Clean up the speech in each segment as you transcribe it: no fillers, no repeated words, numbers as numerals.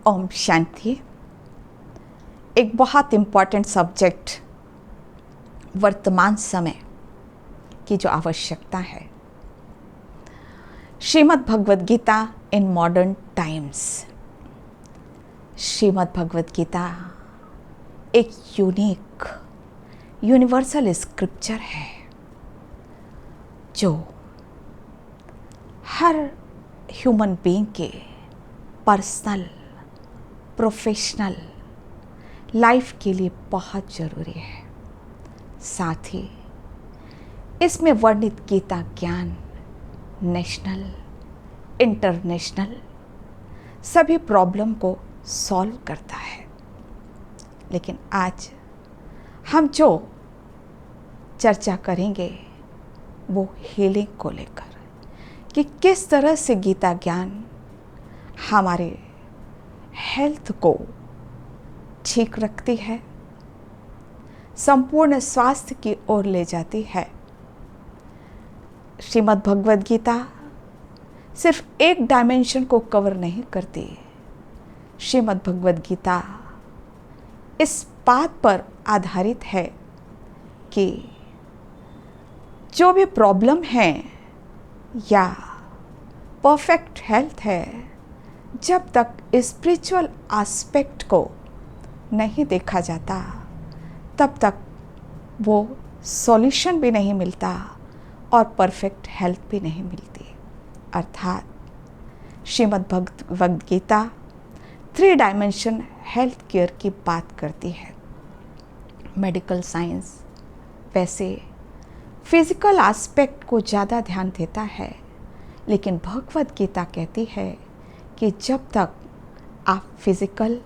ओम शांति। एक बहुत important subject वर्तमान समय की जो आवश्यकता है, Shrimad Bhagavad Gita in modern times. Shrimad Bhagavad Gita एक यूनिक यूनिवर्सल स्क्रिप्चर है जो हर ह्यूमन बीइंग के पर्सनल प्रोफेशनल लाइफ के लिए बहुत ज़रूरी है। साथ ही इसमें वर्णित गीता ज्ञान नेशनल इंटरनेशनल सभी प्रॉब्लम को सॉल्व करता है। लेकिन आज हम जो चर्चा करेंगे वो हीलिंग को लेकर, कि किस तरह से गीता ज्ञान हमारे हेल्थ को ठीक रखती है, संपूर्ण स्वास्थ्य की ओर ले जाती है। श्रीमद् भगवद गीता सिर्फ एक डायमेंशन को कवर नहीं करती। श्रीमद् भगवद गीता इस बात पर आधारित है कि जो भी प्रॉब्लम है या परफेक्ट हेल्थ है, जब तक स्पिरिचुअल एस्पेक्ट को नहीं देखा जाता तब तक वो सॉल्यूशन भी नहीं मिलता और परफेक्ट हेल्थ भी नहीं मिलती। अर्थात Shrimad Bhagavad Gita 3 dimension health care की बात करती है। मेडिकल साइंस वैसे फिजिकल एस्पेक्ट को ज़्यादा ध्यान देता है, लेकिन भगवद गीता कहती है कि जब तक आप फिजिकल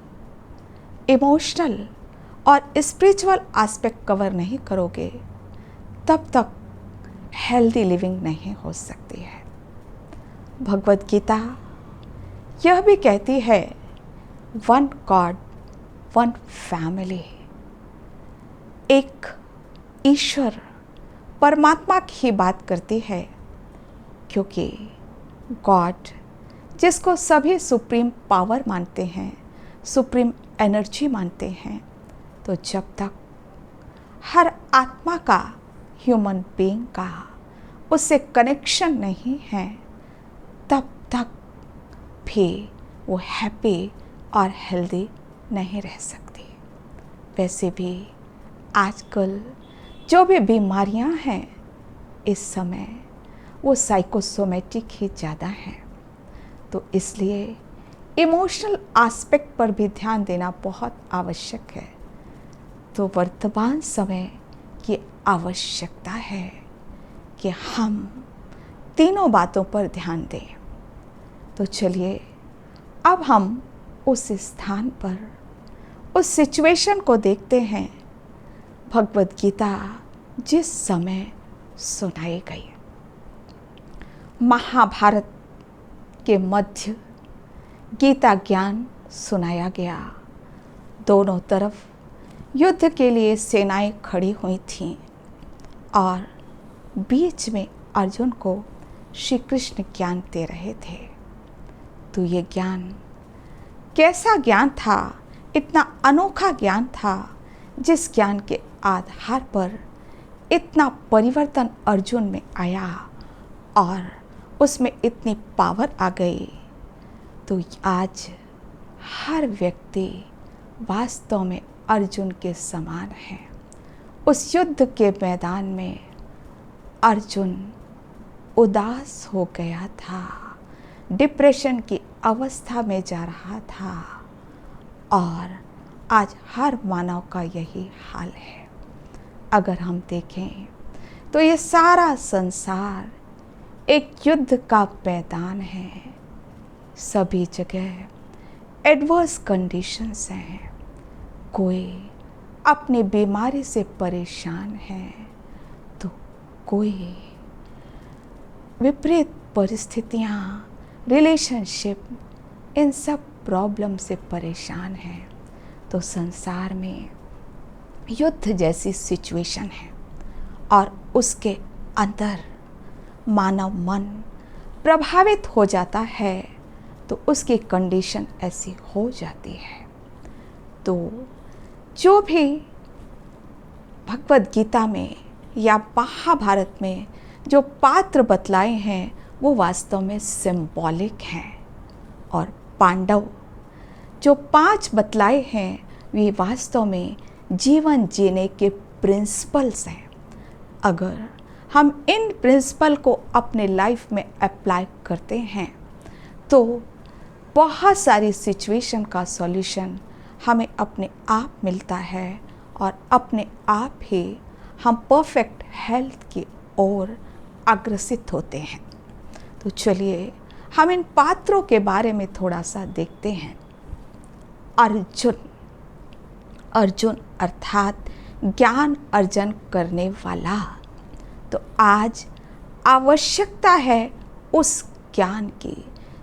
इमोशनल और स्पिरिचुअल एस्पेक्ट कवर नहीं करोगे तब तक हेल्दी लिविंग नहीं हो सकती है। भगवद गीता यह भी कहती है वन गॉड वन फैमिली, एक ईश्वर परमात्मा की बात करती है, क्योंकि गॉड जिसको सभी सुप्रीम पावर मानते हैं, सुप्रीम एनर्जी मानते हैं, तो जब तक हर आत्मा का, ह्यूमन बीइंग का उससे कनेक्शन नहीं है तब तक भी वो हैप्पी और हेल्दी नहीं रह सकती। वैसे भी आजकल जो भी बीमारियां हैं इस समय वो साइकोसोमेटिक ही ज़्यादा हैं, तो इसलिए इमोशनल एस्पेक्ट पर भी ध्यान देना बहुत आवश्यक है। तो वर्तमान समय की आवश्यकता है कि हम तीनों बातों पर ध्यान दें। तो चलिए अब हम उस स्थान पर, उस सिचुएशन को देखते हैं भगवद गीता जिस समय सुनाई गई। महाभारत के मध्य गीता ज्ञान सुनाया गया। दोनों तरफ युद्ध के लिए सेनाएं खड़ी हुई थीं और बीच में अर्जुन को श्री कृष्ण ज्ञान दे रहे थे। तो ये ज्ञान कैसा ज्ञान था? इतना अनोखा ज्ञान था जिस ज्ञान के आधार पर इतना परिवर्तन अर्जुन में आया और उसमें इतनी पावर आ गई। तो आज हर व्यक्ति वास्तव में अर्जुन के समान है। उस युद्ध के मैदान में अर्जुन उदास हो गया था, डिप्रेशन की अवस्था में जा रहा था, और आज हर मानव का यही हाल है। अगर हम देखें तो ये सारा संसार एक युद्ध का मैदान है। सभी जगह एडवर्स कंडीशंस हैं। कोई अपनी बीमारी से परेशान है तो कोई विपरीत परिस्थितियाँ, रिलेशनशिप, इन सब प्रॉब्लम से परेशान है। तो संसार में युद्ध जैसी सिचुएशन है और उसके अंदर मानव मन प्रभावित हो जाता है तो उसकी कंडीशन ऐसी हो जाती है। तो जो भी भगवद गीता में या महाभारत में जो पात्र बतलाए हैं वो वास्तव में सिंबॉलिक हैं, और पांडव जो 5 बतलाए हैं वे वास्तव में जीवन जीने के प्रिंसिपल्स हैं। अगर हम इन प्रिंसिपल को अपने लाइफ में अप्लाई करते हैं तो बहुत सारी सिचुएशन का सॉल्यूशन हमें अपने आप मिलता है, और अपने आप ही हम परफेक्ट हेल्थ की ओर अग्रसित होते हैं। तो चलिए हम इन पात्रों के बारे में थोड़ा सा देखते हैं। अर्जुन अर्थात ज्ञान अर्जन करने वाला। तो आज आवश्यकता है उस ज्ञान की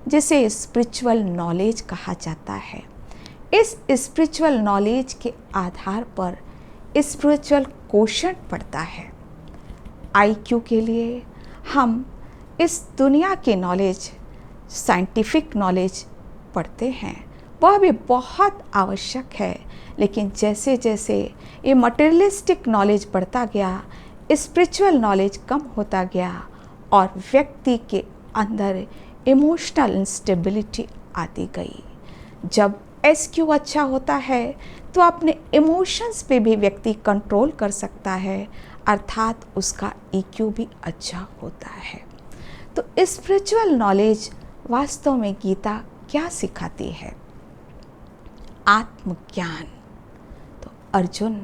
जिसे स्पिरिचुअल नॉलेज कहा जाता है। इस स्पिरिचुअल नॉलेज के आधार पर स्पिरिचुअल क्वोशंट पड़ता है। आईक्यू के लिए हम इस दुनिया की नॉलेज, साइंटिफिक नॉलेज पढ़ते हैं, वह भी बहुत आवश्यक है, लेकिन जैसे जैसे ये मटेरियलिस्टिक नॉलेज बढ़ता गया, स्पिरिचुअल नॉलेज कम होता गया और व्यक्ति के अंदर इमोशनल इंस्टेबिलिटी आती गई। जब एसक्यू अच्छा होता है तो अपने इमोशंस पे भी व्यक्ति कंट्रोल कर सकता है, अर्थात उसका ईक्यू भी अच्छा होता है। तो स्पिरिचुअल नॉलेज वास्तव में गीता क्या सिखाती है? आत्मज्ञान। तो अर्जुन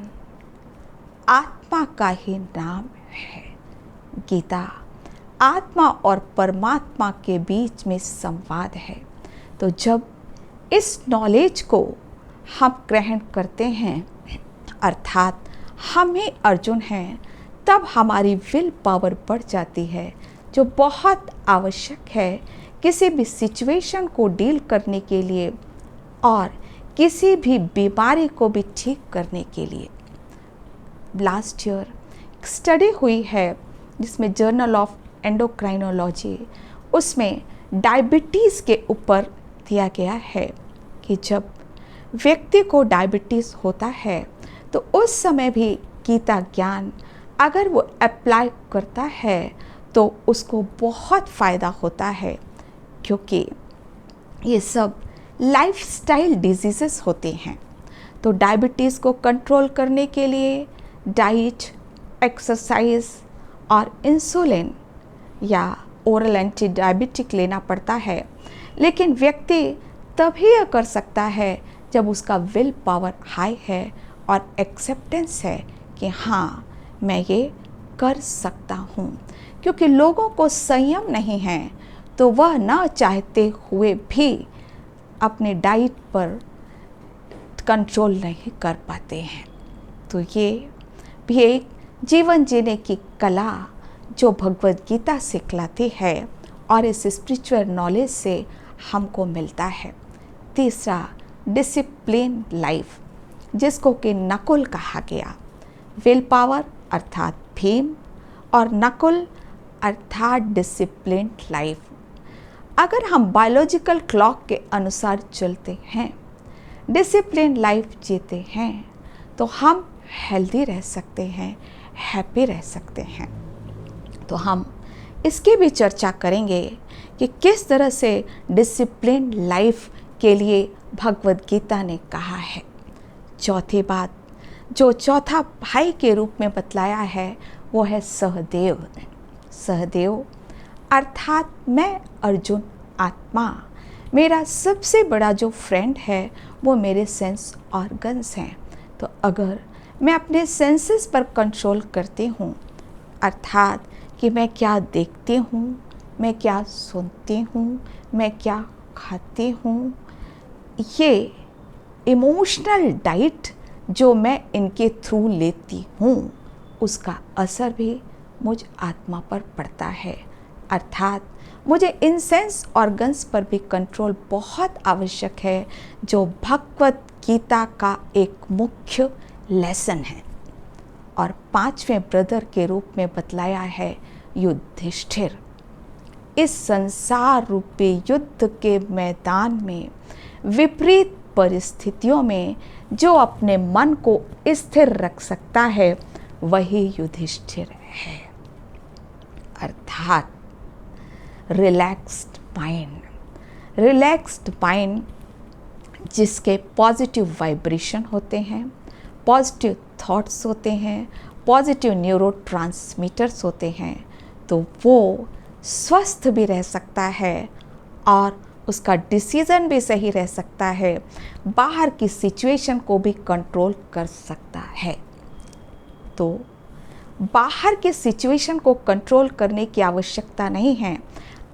आत्मा का ही नाम है। गीता आत्मा और परमात्मा के बीच में संवाद है। तो जब इस नॉलेज को हम ग्रहण करते हैं, अर्थात हम ही अर्जुन हैं, तब हमारी विल पावर बढ़ जाती है, जो बहुत आवश्यक है किसी भी सिचुएशन को डील करने के लिए और किसी भी बीमारी को भी ठीक करने के लिए। लास्ट ईयर स्टडी हुई है जिसमें जर्नल ऑफ एंडोक्राइनोलॉजी, उसमें डायबिटीज़ के ऊपर दिया गया है कि जब व्यक्ति को डायबिटीज़ होता है तो उस समय भी गीता ज्ञान अगर वो अप्लाई करता है तो उसको बहुत फ़ायदा होता है, क्योंकि ये सब लाइफस्टाइल डिजीज़ेस होते हैं। तो डायबिटीज़ को कंट्रोल करने के लिए डाइट, एक्सरसाइज और इंसुलिन या ओरल एंटी डायबिटिक लेना पड़ता है, लेकिन व्यक्ति तभी यह कर सकता है जब उसका विल पावर हाई है और एक्सेप्टेंस है कि हाँ मैं ये कर सकता हूँ। क्योंकि लोगों को संयम नहीं है तो वह न चाहते हुए भी अपने डाइट पर कंट्रोल नहीं कर पाते हैं। तो ये भी एक जीवन जीने की कला जो भगवद गीता सिखलाती है और इस स्पिरिचुअल नॉलेज से हमको मिलता है। तीसरा, डिसिप्लिन लाइफ, जिसको कि नकुल कहा गया। विल पावर अर्थात भीम और नकुल अर्थात डिसिप्लिन लाइफ। अगर हम बायोलॉजिकल क्लॉक के अनुसार चलते हैं, डिसिप्लिन लाइफ जीते हैं, तो हम हेल्दी रह सकते हैं, हैप्पी रह सकते हैं। तो हम इसकी भी चर्चा करेंगे कि किस तरह से डिसिप्लिन लाइफ के लिए भगवद गीता ने कहा है। चौथी बात जो चौथा भाई के रूप में बतलाया है वो है सहदेव। सहदेव अर्थात मैं अर्जुन आत्मा, मेरा सबसे बड़ा जो फ्रेंड है वो मेरे सेंस ऑर्गन्स हैं। तो अगर मैं अपने सेंसेस पर कंट्रोल करती हूँ, अर्थात कि मैं क्या देखती हूँ, मैं क्या सुनती हूँ, मैं क्या खाती हूँ, ये इमोशनल डाइट जो मैं इनके थ्रू लेती हूँ उसका असर भी मुझ आत्मा पर पड़ता है। अर्थात मुझे इन सेंस ऑर्गन्स पर भी कंट्रोल बहुत आवश्यक है, जो भगवद गीता का एक मुख्य लेसन है। और पांचवें ब्रदर के रूप में बतलाया है युधिष्ठिर। इस संसार रूपी युद्ध के मैदान में विपरीत परिस्थितियों में जो अपने मन को स्थिर रख सकता है वही युधिष्ठिर है, अर्थात रिलैक्स्ड माइंड जिसके पॉजिटिव वाइब्रेशन होते हैं, पॉजिटिव थॉट्स होते हैं, पॉजिटिव न्यूरोट्रांसमीटर्स होते हैं, तो वो स्वस्थ भी रह सकता है और उसका डिसीज़न भी सही रह सकता है, बाहर की सिचुएशन को भी कंट्रोल कर सकता है। तो बाहर के सिचुएशन को कंट्रोल करने की आवश्यकता नहीं है,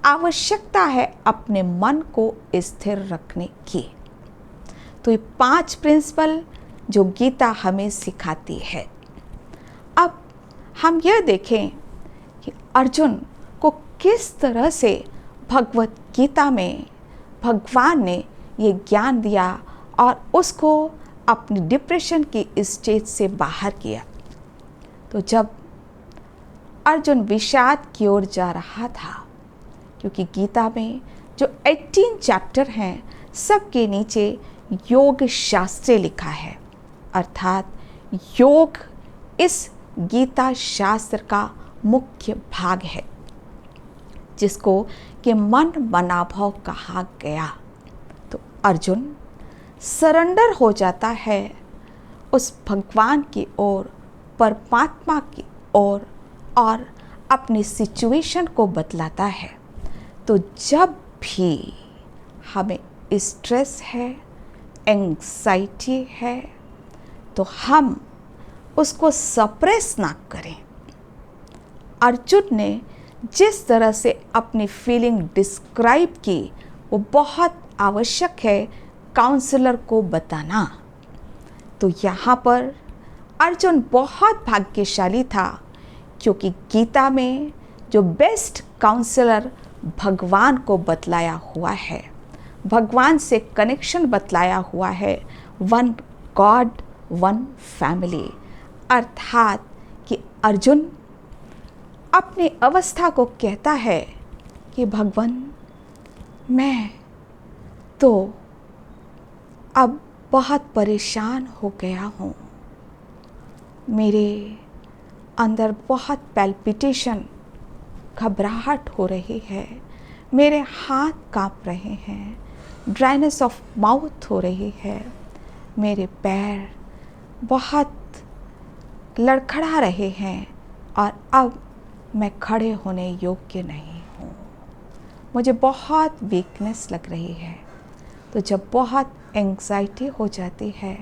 आवश्यकता है अपने मन को स्थिर रखने की। तो ये 5 प्रिंसिपल जो गीता हमें सिखाती है। अब हम यह देखें कि अर्जुन को किस तरह से भगवत गीता में भगवान ने ये ज्ञान दिया और उसको अपनी डिप्रेशन की स्टेज से बाहर किया। तो जब अर्जुन विषाद की ओर जा रहा था, क्योंकि गीता में जो 18 चैप्टर हैं सबके नीचे योग शास्त्र लिखा है, अर्थात योग इस गीता शास्त्र का मुख्य भाग है, जिसको कि मन मनाभव कहा गया। तो अर्जुन सरेंडर हो जाता है उस भगवान की ओर, परमात्मा की ओर, और अपनी सिचुएशन को बतलाता है। तो जब भी हमें स्ट्रेस है, एंग्जाइटी है, तो हम उसको सप्रेस ना करें। अर्जुन ने जिस तरह से अपनी फीलिंग डिस्क्राइब की वो बहुत आवश्यक है काउंसलर को बताना। तो यहाँ पर अर्जुन बहुत भाग्यशाली था, क्योंकि गीता में जो बेस्ट काउंसलर भगवान को बतलाया हुआ है, भगवान से कनेक्शन बतलाया हुआ है, वन गॉड वन फैमिली, अर्थात कि अर्जुन अपनी अवस्था को कहता है कि भगवान मैं तो अब बहुत परेशान हो गया हूँ, मेरे अंदर बहुत पैल्पिटेशन, घबराहट हो रही है, मेरे हाथ कांप रहे हैं, ड्राइनेस ऑफ माउथ हो रही है, मेरे पैर बहुत लड़खड़ा रहे हैं और अब मैं खड़े होने योग्य नहीं हूँ, मुझे बहुत वीकनेस लग रही है। तो जब बहुत एंग्जाइटी हो जाती है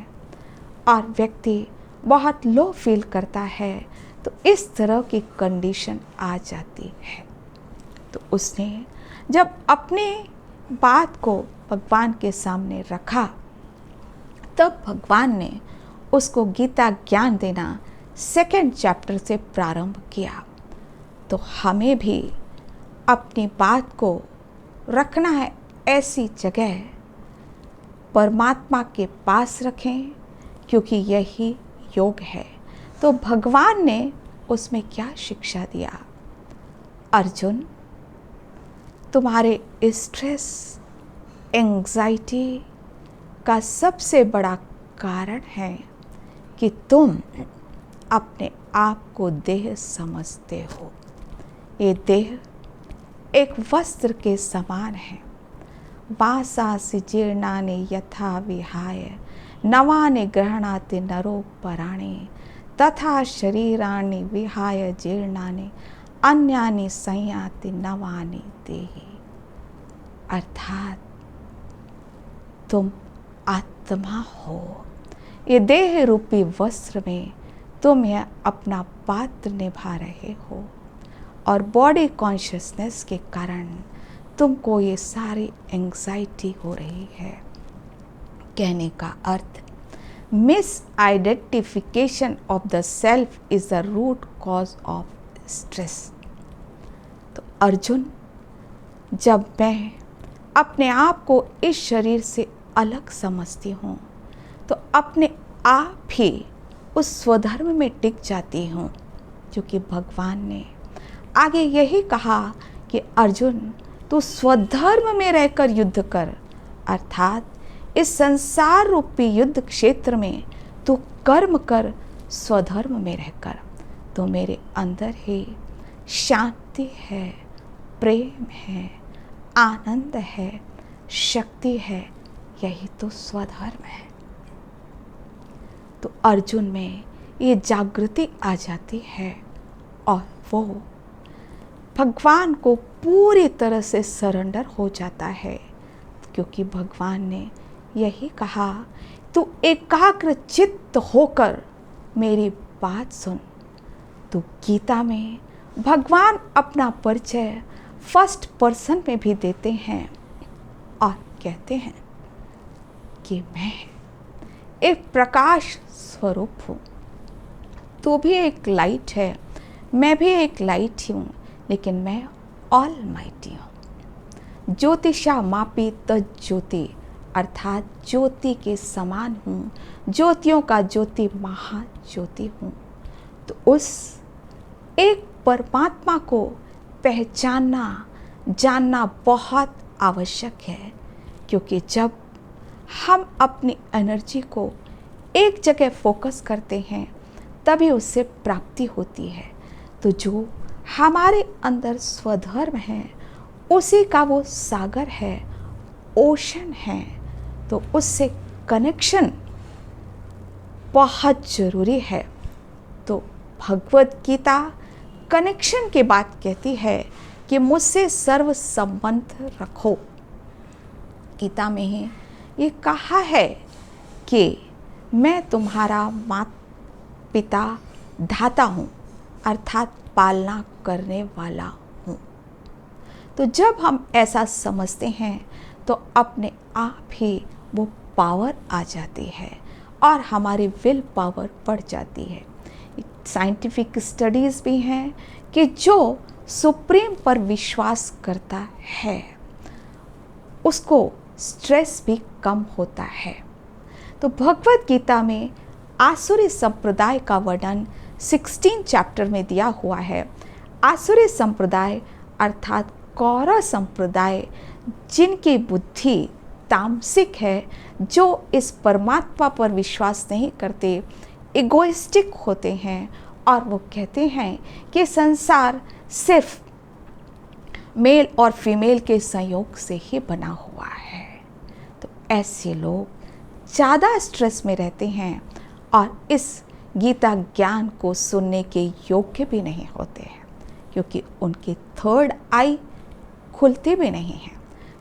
और व्यक्ति बहुत लो फील करता है, तो इस तरह की कंडीशन आ जाती है। तो उसने जब अपने बात को भगवान के सामने रखा, तब भगवान ने उसको गीता ज्ञान देना 2nd चैप्टर से प्रारंभ किया। तो हमें भी अपनी बात को रखना है ऐसी जगह, परमात्मा के पास रखें, क्योंकि यही योग है। तो भगवान ने उसमें क्या शिक्षा दिया? अर्जुन, तुम्हारे स्ट्रेस, एंग्जाइटी का सबसे बड़ा कारण है कि तुम अपने आप को देह समझते हो। ये देह एक वस्त्र के समान है। वासासि जीर्णानि यथा विहाय नवानि गृह्णाति नरो पराणि तथा शरीराणि विहाय जीर्णानि अन्यानि संयाति नवानि देहि। अर्थात तुम आत्मा हो, ये देह रूपी वस्त्र में तुम यह अपना पात्र निभा रहे हो, और बॉडी कॉन्शियसनेस के कारण तुमको ये सारी एंग्जाइटी हो रही है। कहने का अर्थ, misidentification of the self is the root cause of stress. तो अर्जुन, जब मैं अपने आप को इस शरीर से अलग समझती हूँ, तो अपने आप ही उस स्वधर्म में टिक जाती हूँ, क्योंकि भगवान ने आगे यही कहा कि अर्जुन तू स्वधर्म में रहकर युद्ध कर, अर्थात इस संसार रूपी युद्ध क्षेत्र में तू कर्म कर स्वधर्म में रहकर। तो मेरे अंदर ही शांति है, प्रेम है, आनंद है, शक्ति है, यही तो स्वधर्म है। तो अर्जुन में ये जागृति आ जाती है और वो भगवान को पूरी तरह से सरेंडर हो जाता है, क्योंकि भगवान ने यही कहा, तू एकाग्र चित्त होकर मेरी बात सुन। तो गीता में भगवान अपना परिचय फर्स्ट पर्सन में भी देते हैं और कहते हैं कि मैं एक प्रकाश स्वरूप हूँ, तू भी एक लाइट है, मैं भी एक लाइट ही हूँ, लेकिन मैं ऑल माइटी हूँ। ज्योतिषा मापी तज्ज्योति, अर्थात ज्योति के समान हूँ, ज्योतियों का ज्योति महाज्योति हूँ। तो उस एक परमात्मा को पहचानना, जानना बहुत आवश्यक है, क्योंकि जब हम अपनी एनर्जी को एक जगह फोकस करते हैं तभी उससे प्राप्ति होती है। तो जो हमारे अंदर स्वधर्म है, उसी का वो सागर है, ओशन है, तो उससे कनेक्शन बहुत ज़रूरी है। तो भगवत गीता कनेक्शन की बात कहती है कि मुझसे सर्व संबंध रखो। गीता में ही ये कहा है कि मैं तुम्हारा माता पिता धाता हूँ, अर्थात पालना करने वाला हूँ। तो जब हम ऐसा समझते हैं तो अपने आप ही वो पावर आ जाती है और हमारी विल पावर बढ़ जाती है। साइंटिफिक स्टडीज़ भी हैं कि जो सुप्रीम पर विश्वास करता है उसको स्ट्रेस भी कम होता है। तो भगवत गीता में आसुरी संप्रदाय का वर्णन 16 चैप्टर में दिया हुआ है। आसुरी संप्रदाय अर्थात कौरव संप्रदाय, जिनकी बुद्धि तामसिक है, जो इस परमात्मा पर विश्वास नहीं करते, इगोइस्टिक होते हैं और वो कहते हैं कि संसार सिर्फ मेल और फीमेल के संयोग से ही बना हुआ है। तो ऐसे लोग ज़्यादा स्ट्रेस में रहते हैं और इस गीता ज्ञान को सुनने के योग्य भी नहीं होते हैं, क्योंकि उनकी थर्ड आई खुलती भी नहीं है।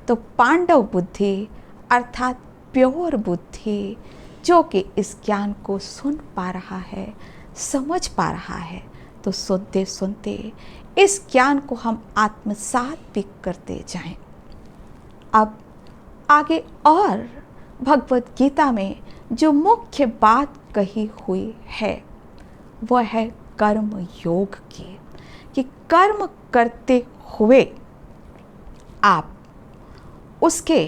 तो पांडव बुद्धि अर्थात प्योर बुद्धि, जो कि इस ज्ञान को सुन पा रहा है, समझ पा रहा है, तो सुनते सुनते इस ज्ञान को हम आत्मसात भी करते जाएं। अब आगे और भगवत गीता में जो मुख्य बात कही हुई है वह है कर्म योग की, कि कर्म करते हुए आप उसके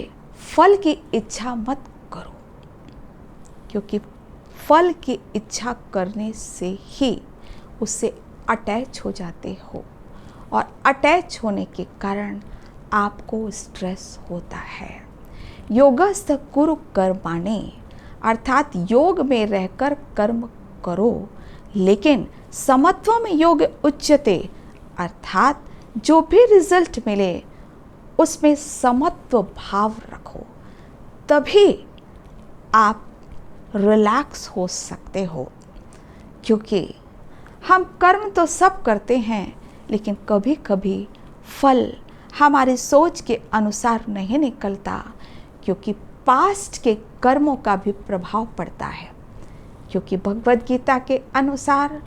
फल की इच्छा मत करो, क्योंकि फल की इच्छा करने से ही उससे अटैच हो जाते हो और अटैच होने के कारण आपको स्ट्रेस होता है। योगस्थ कुरु कर्माणि, अर्थात योग में रहकर कर्म करो, लेकिन समत्व में योग उच्यते, अर्थात जो भी रिजल्ट मिले उसमें समत्व भाव रखो, तभी आप रिलैक्स हो सकते हो। क्योंकि हम कर्म तो सब करते हैं, लेकिन कभी कभी फल हमारी सोच के अनुसार नहीं निकलता, क्योंकि पास्ट के कर्मों का भी प्रभाव पड़ता है। क्योंकि भगवद गीता के अनुसार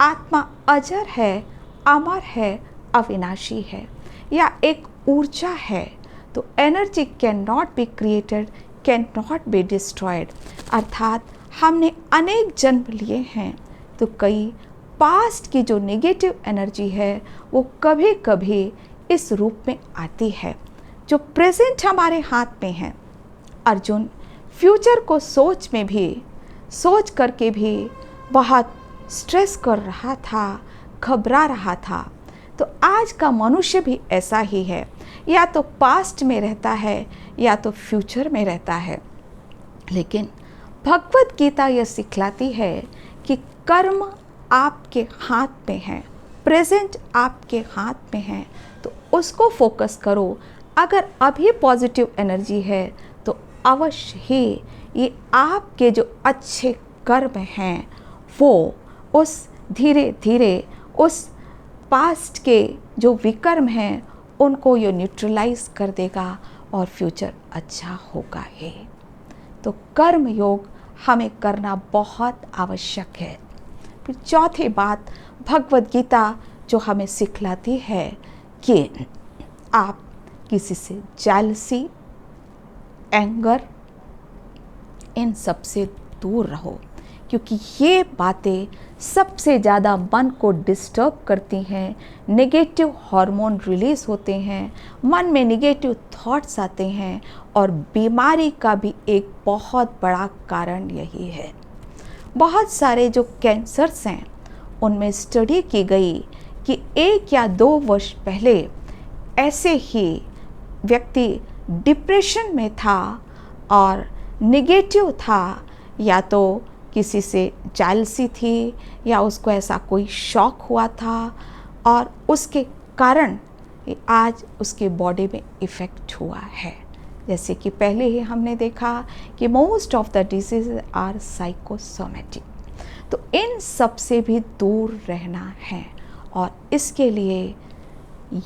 आत्मा अजर है, अमर है, अविनाशी है, या एक ऊर्जा है। तो energy can not be created, can not be destroyed, अर्थात हमने अनेक जन्म लिए हैं, तो कई पास्ट की जो नेगेटिव एनर्जी है वो कभी कभी इस रूप में आती है जो प्रेजेंट हमारे हाथ में है। अर्जुन फ्यूचर को सोच करके भी बहुत स्ट्रेस कर रहा था, घबरा रहा था। तो आज का मनुष्य भी ऐसा ही है, या तो पास्ट में रहता है या तो फ्यूचर में रहता है। लेकिन भगवत गीता यह सिखलाती है कि कर्म आपके हाथ में है, प्रेजेंट आपके हाथ में है, तो उसको फोकस करो। अगर अभी पॉजिटिव एनर्जी है तो अवश्य ही ये आपके जो अच्छे कर्म हैं वो उस धीरे धीरे उस पास्ट के जो विकर्म हैं उनको ये न्यूट्रलाइज कर देगा और फ्यूचर अच्छा होगा ही। तो कर्म योग हमें करना बहुत आवश्यक है। फिर चौथी बात भगवत गीता जो हमें सिखलाती है कि आप किसी से जेलसी, एंगर, इन सब से दूर रहो, क्योंकि ये बातें सबसे ज़्यादा मन को डिस्टर्ब करती हैं। नेगेटिव हार्मोन रिलीज़ होते हैं, मन में नेगेटिव थॉट्स आते हैं और बीमारी का भी एक बहुत बड़ा कारण यही है। बहुत सारे जो कैंसर्स हैं उनमें स्टडी की गई कि 1 या 2 वर्ष पहले ऐसे ही व्यक्ति डिप्रेशन में था और नेगेटिव था, या तो किसी से जेलसी थी या उसको ऐसा कोई शॉक हुआ था और उसके कारण आज उसके बॉडी में इफ़ेक्ट हुआ है। जैसे कि पहले ही हमने देखा कि most of the disease are psychosomatic. तो इन सब से भी दूर रहना है और इसके लिए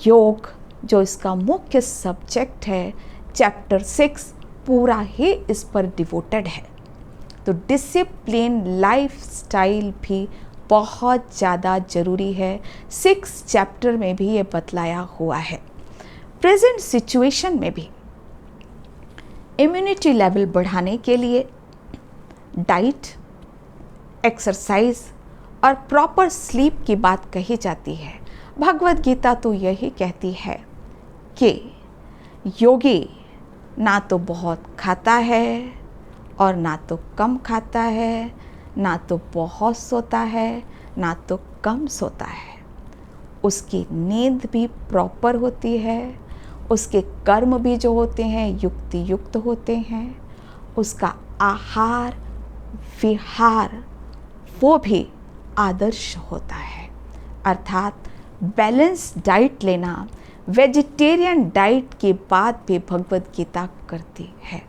योग जो इसका मुख्य सब्जेक्ट है, चैप्टर 6 पूरा ही इस पर डिवोटेड है। तो डिसिप्लिन लाइफ स्टाइल भी बहुत ज़्यादा ज़रूरी है। 6 चैप्टर में भी ये बतलाया हुआ है। प्रेजेंट सिचुएशन में भी इम्यूनिटी लेवल बढ़ाने के लिए डाइट, एक्सरसाइज और प्रॉपर स्लीप की बात कही जाती है। भगवत गीता तो यही कहती है कि योगी ना तो बहुत खाता है और ना तो कम खाता है, ना तो बहुत सोता है ना तो कम सोता है। उसकी नींद भी प्रॉपर होती है, उसके कर्म भी जो होते हैं युक्ति युक्त होते हैं, उसका आहार विहार वो भी आदर्श होता है। अर्थात बैलेंस डाइट लेना वेजिटेरियन डाइट के बाद भी भगवत गीता करती है।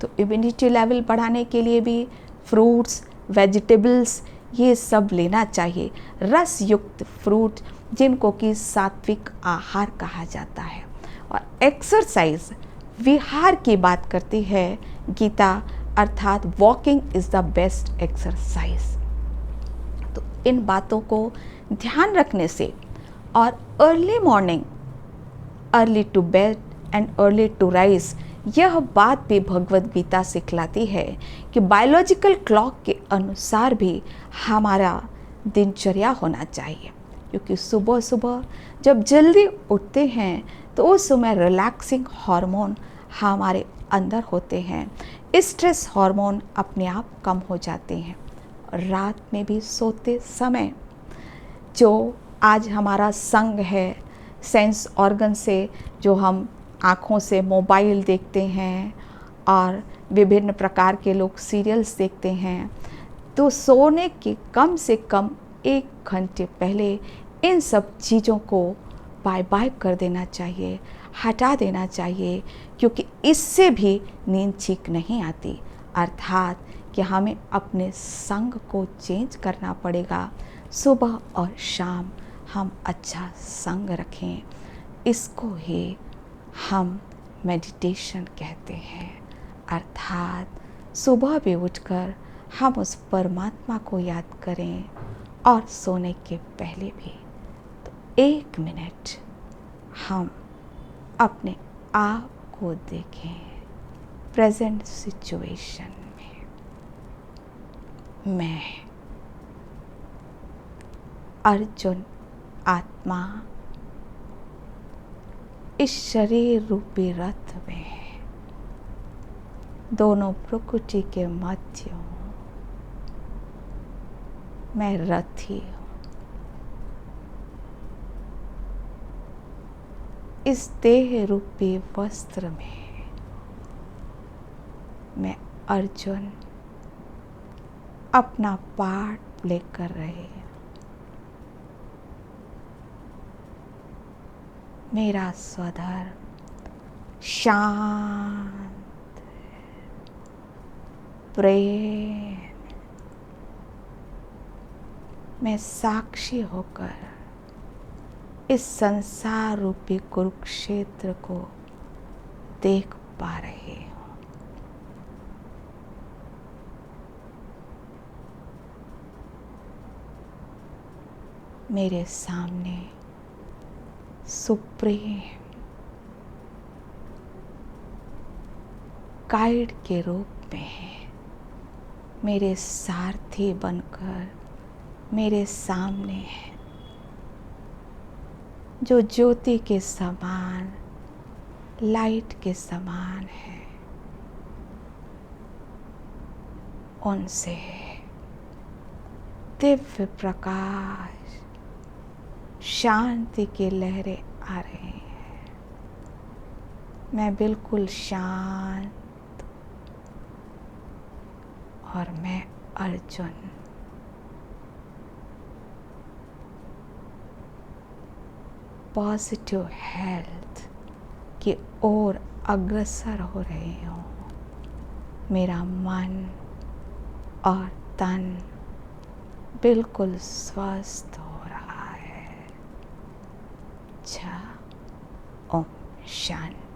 तो इम्यूनिटी लेवल बढ़ाने के लिए भी फ्रूट्स, वेजिटेबल्स ये सब लेना चाहिए। रस युक्त फ्रूट जिनको कि सात्विक आहार कहा जाता है। और एक्सरसाइज विहार की बात करती है गीता, अर्थात walking is the best exercise. तो इन बातों को ध्यान रखने से और early morning, early to bed and early to rise, यह बात भी भगवत गीता सिखलाती है कि बायोलॉजिकल क्लॉक के अनुसार भी हमारा दिनचर्या होना चाहिए। क्योंकि सुबह सुबह जब जल्दी उठते हैं तो उस समय रिलैक्सिंग हार्मोन हमारे अंदर होते हैं, स्ट्रेस हार्मोन अपने आप कम हो जाते हैं। रात में भी सोते समय जो आज हमारा संग है सेंस ऑर्गन से, जो हम आँखों से मोबाइल देखते हैं और विभिन्न प्रकार के लोग सीरियल्स देखते हैं, तो सोने के कम से कम 1 घंटे पहले इन सब चीज़ों को बाय बाय कर देना चाहिए, हटा देना चाहिए, क्योंकि इससे भी नींद ठीक नहीं आती। अर्थात कि हमें अपने संग को चेंज करना पड़ेगा। सुबह और शाम हम अच्छा संग रखें, इसको ही हम मेडिटेशन कहते हैं। अर्थात सुबह भी उठकर हम उस परमात्मा को याद करें और सोने के पहले भी तो 1 मिनट हम अपने आप को देखें प्रेजेंट सिचुएशन में। मैं अर्जुन आत्मा इस शरीर रूपी रथ में दोनों प्रकृति के मध्य हूँ। मैं रथी हूँ। इस देह रूपी वस्त्र में मैं अर्जुन अपना पार्ट प्ले कर रहे हैं। मेरा स्वधर्म शांत, प्रेम। मैं साक्षी होकर इस संसार रूपी कुरुक्षेत्र को देख पा रही हूँ। मेरे सामने सुप्रीम गाइड के रूप में है, मेरे सारथी बनकर मेरे सामने है, जो ज्योति के समान, लाइट के समान है। उनसे दिव्य प्रकाश, शांति की लहरें आ रही हैं। मैं बिल्कुल शांत और मैं अर्जुन पॉजिटिव हेल्थ की ओर अग्रसर हो रही हूँ। मेरा मन और तन बिल्कुल स्वस्थ हो रहा है। अच्छा, ओम शांति।